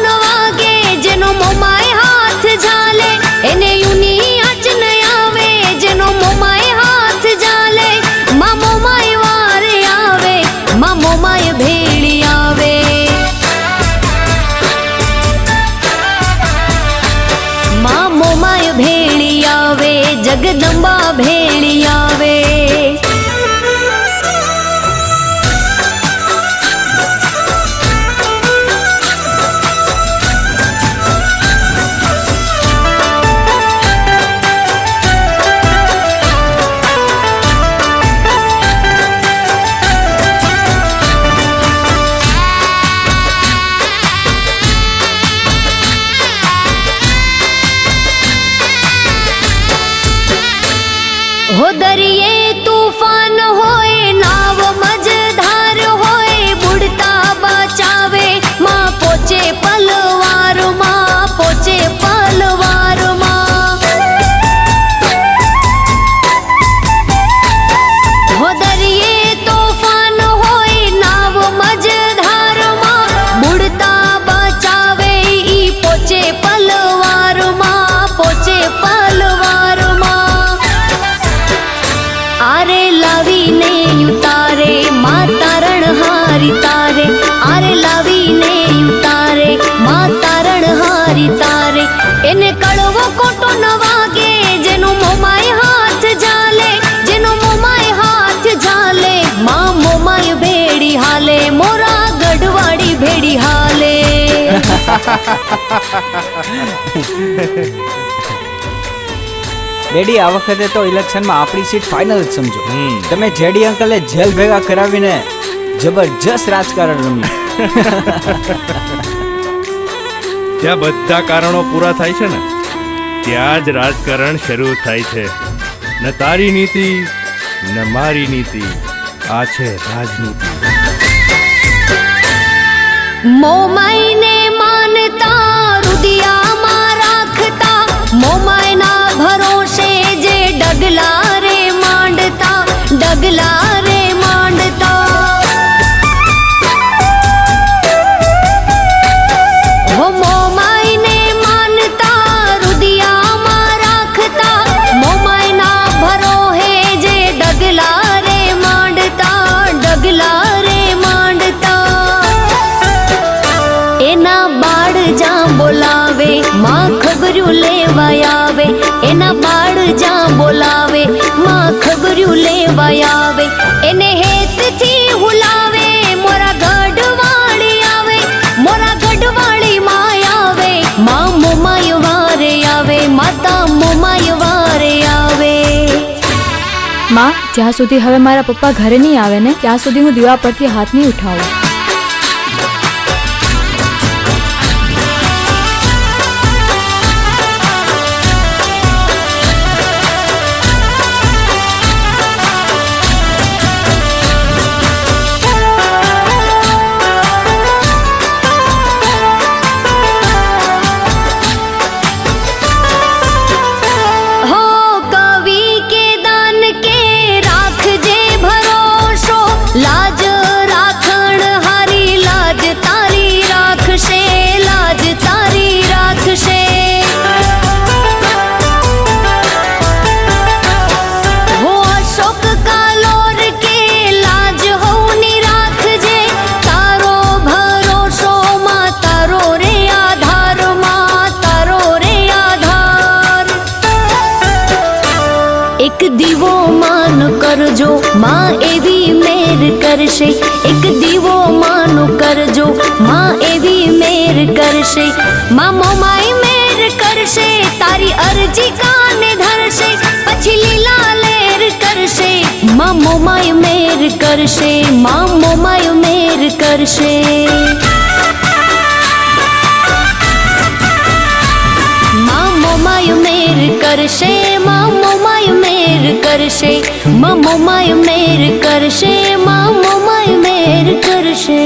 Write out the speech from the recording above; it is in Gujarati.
ન વાગે, જેનો મોમાય હાથ ઝાલે એને યુની આંચ ન આવે, જેનો મોમાય હાથ ઝાલે માં મોમાય વારે આવે, માં મોમાય ભેળી આવે, માં મોમાય ભેળી આવે, જગદંબા ભેળી આવે। हो दरिये तूफान होए, नाव मझधार होए, बुड़ता बचावे माँ पोचे पलवार, माँ पोचे पलवार माँ। हो दरिये तूफान होए, नाव मझधार माँ बुड़ता बचावे ई पोचे पलवार, माँ पोचे पलवार माँ। आरे लावी ने उतारे माँ तारण हारी तारे, आरे लावी ने उतारे माँ तारण हारी तारे, एने कड़वो कोटो न वागे, जेनो मोमाय हाथ झाले, जेनो मोमाय हाथ झाले माँ मोमाय भेड़ी हाले, मोरा गढ़वाड़ी भेड़ी हाले। ડેડી આ વખતે તો ઇલેક્શનમાં આપણી સીટ ફાઇનલ જ સમજો। તમે જેડી અંકલે જેલ ભેગા કરાવીને જબરજસ્ત રાજકારણ રમ્યું। જ્યાં બધા કારણો પૂરા થાય છે ને ત્યાં જ રાજકારણ શરૂ થાય છે। ન તારી નીતિ ન મારી નીતિ, આ છે રાજનીતિ। મોમાઈ ને માનતા રુદિયામાં રાખતા, મોમાઈ ના ભરોસે જે ડગલા રે માંડતા, ડગલા રે માંડતા। હો મોમાઈ ને માનતા રુદિયામાં રાખતા, મોમાઈ ના ભરોસે જે ડગલા રે માંડતા, ડગલા રે માંડતા। એના બાળ જ્યાં બોલાવે માં ખબર્યું લેવાય આવે, એના બાળ જ્યાં બોલાવે માં ખબર્યું લેવાય આવે, એને હેતથી હુલાવે મોરા ગઢવાળી આવે, મોરા ગઢવાળી માય આવે, માં મોમાય વારે આવે, માતા મોમાય વારે આવે। માં, જ્યાં સુધી હવે મારા પપ્પા ઘરે નહીં આવે ને ત્યાં સુધી હું દીવા પરથી હાથ નહીં ઉઠાવું। लाज राखण हारी लाज तारी राखशे, लाज तारी राखशे। हो अशोक कालोर के लाज होनी राखजे, तारो भरोसो मां तारो रे आधार, मां तारो रे आधार। एक दीवो मान करजो मां एवी मेर करशे, एक दीवो मानो करजो मां एवी मेर करशे, मां मोमाई मेर करशे, तारी अर्जी काने धरशे, पछी लीला लेर करशे, मां मोमाई मेर करशे, मां मोमाई मेर करशे। मां मोमाई मेर करशे, मां मोमाई मेर करशे, मां मोमाई मेर करशे, मां मोमाई मेर करशे।